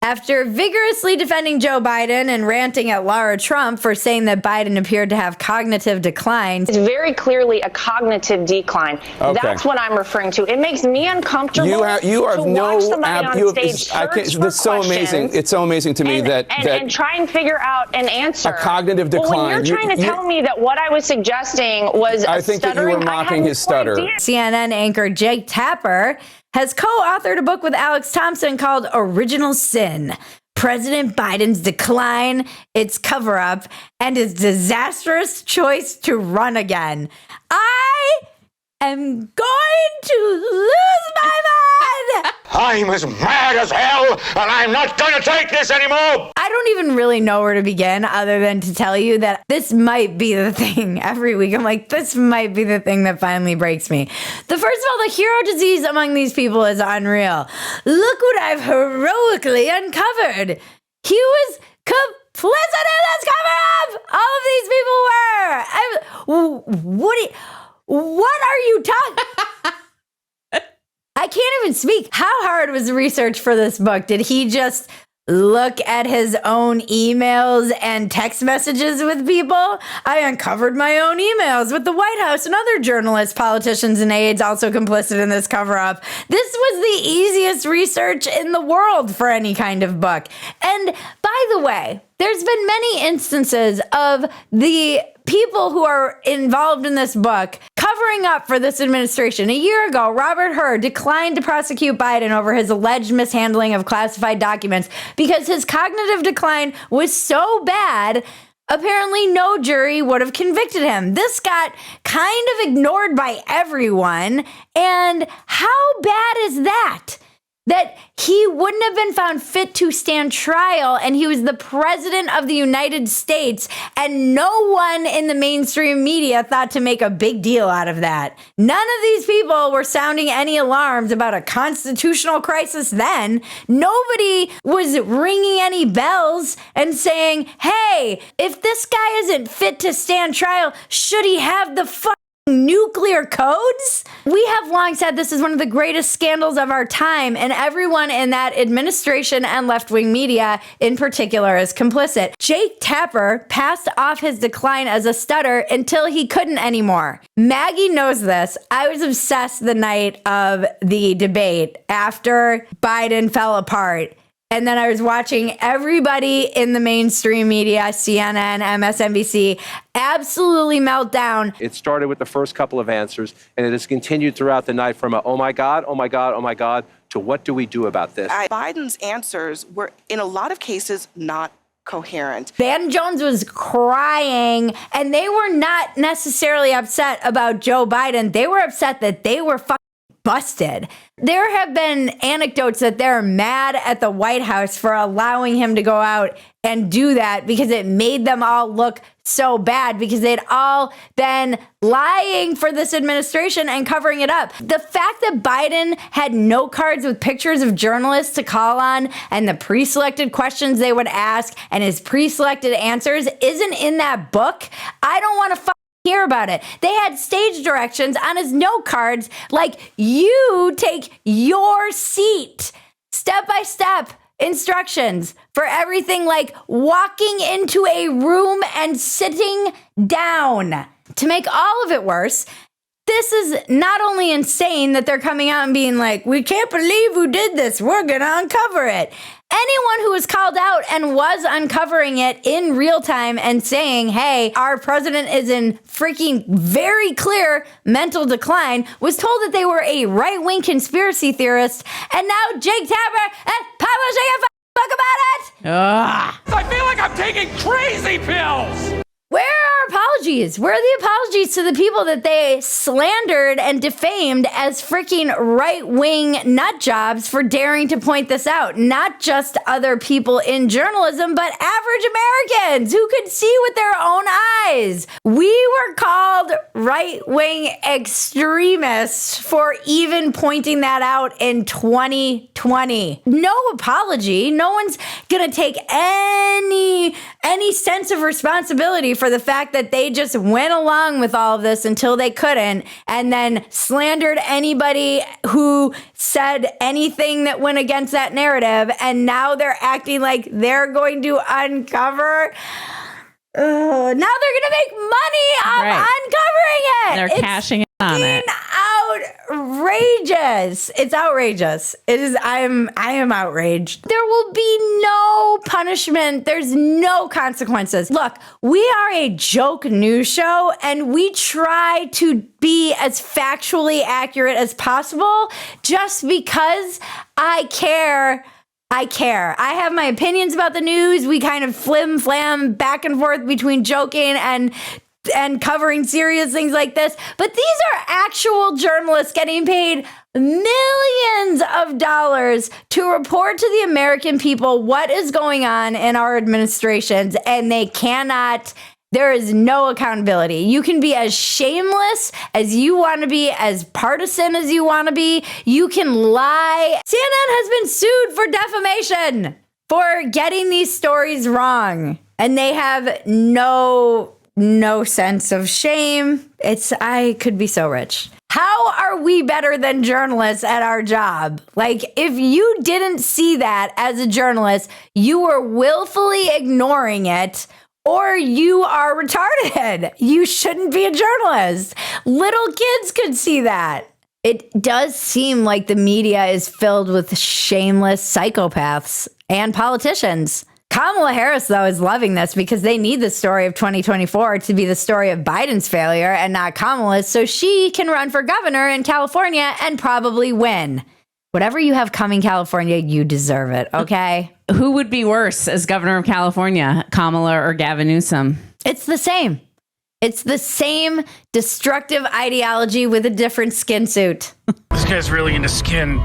After vigorously defending Joe Biden and ranting at Lara Trump for saying that Biden appeared to have cognitive decline. It's very clearly a cognitive decline. Okay. That's what I'm referring to. It makes me uncomfortable to watch somebody on stage search for so amazing. It's so amazing to me that try and figure out an answer. A cognitive decline. Well, when you're trying to tell me that what I was suggesting was I think that you were mocking his stutter. CNN anchor Jake Tapper has co-authored a book with Alex Thompson called Original Sin: President Biden's Decline, Its Cover-Up, and His Disastrous Choice to Run Again. I am going to lose my mind! I'm as mad as hell, and I'm not going to take this anymore! I don't even really know where to begin other than to tell you that this might be the thing. Every week I'm like, this might be the thing that finally breaks me. First of all, the hero disease among these people is unreal. Look what I've heroically uncovered. He was complicit in this cover-up! All of these people were! What are you talking? I can't even speak. How hard was the research for this book? Did he just look at his own emails and text messages with people? I uncovered my own emails with the White House and other journalists, politicians, and aides also complicit in this cover-up. This was the easiest research in the world for any kind of book. And by the way, there's been many instances of the people who are involved in this book covering up for this administration. A year ago, Robert Hur declined to prosecute Biden over his alleged mishandling of classified documents because his cognitive decline was so bad, apparently no jury would have convicted him. This got kind of ignored by everyone. And how bad is that? That he wouldn't have been found fit to stand trial, and he was the president of the United States, and no one in the mainstream media thought to make a big deal out of that. None of these people were sounding any alarms about a constitutional crisis then. Nobody was ringing any bells and saying, hey, if this guy isn't fit to stand trial, should he have the nuclear codes? We have long said this is one of the greatest scandals of our time, and everyone in that administration and left-wing media in particular is complicit. Jake Tapper passed off his decline as a stutter until he couldn't anymore. Maggie knows this. I was obsessed the night of the debate after Biden fell apart. And then I was watching everybody in the mainstream media, CNN, MSNBC, absolutely melt down. It started with the first couple of answers, and it has continued throughout the night from a, oh my God, oh my God, oh my God, to what do we do about this? Biden's answers were, in a lot of cases, not coherent. Van Jones was crying, and they were not necessarily upset about Joe Biden. They were upset that they were busted. There have been anecdotes that they're mad at the White House for allowing him to go out and do that because it made them all look so bad because they'd all been lying for this administration and covering it up. The fact that Biden had note cards with pictures of journalists to call on and the pre-selected questions they would ask and his pre-selected answers isn't in that book. I don't want to hear about it. They had stage directions on his note cards like, you take your seat, step-by-step instructions for everything like walking into a room and sitting down. To make all of it worse, this is not only insane that they're coming out and being like, we can't believe who did this, we're gonna uncover it. Anyone who was called out and was uncovering it in real time and saying, hey, our president is in freaking very clear mental decline, was told that they were a right-wing conspiracy theorist. And now Jake Tapper and publishing a book about it. I feel like I'm taking crazy pills! Where are apologies? Where are the apologies to the people that they slandered and defamed as freaking right-wing nut jobs for daring to point this out? Not just other people in journalism, but average Americans who could see with their own eyes. We were called right-wing extremists for even pointing that out in 2020. No apology. No one's gonna take any sense of responsibility for the fact that they they just went along with all of this until they couldn't, and then slandered anybody who said anything that went against that narrative. And now they're acting like they're going to uncover. Now they're going to make money off uncovering it. They're cashing in on it. Outrageous. It's outrageous. It is. I am outraged. There will be no punishment. There's no consequences. Look, we are a joke news show, and we try to be as factually accurate as possible just because I care. I have my opinions about the news. We kind of flim-flam back and forth between joking and covering serious things like this. But these are actual journalists getting paid millions of dollars to report to the American people what is going on in our administrations, and they cannot. There is no accountability. You can be as shameless as you want to be, as partisan as you want to be. You can lie. CNN has been sued for defamation for getting these stories wrong, and they have no sense of shame. I could be so rich. How are we better than journalists at our job? Like, if you didn't see that as a journalist, you were willfully ignoring it, or you are retarded. You shouldn't be a journalist. Little kids could see that. It does seem like the media is filled with shameless psychopaths and politicians. Kamala Harris, though, is loving this because they need the story of 2024 to be the story of Biden's failure and not Kamala's, so she can run for governor in California and probably win. Whatever you have coming, California, you deserve it, okay? Who would be worse as governor of California, Kamala or Gavin Newsom? It's the same. It's the same destructive ideology with a different skin suit. This guy's really into skin.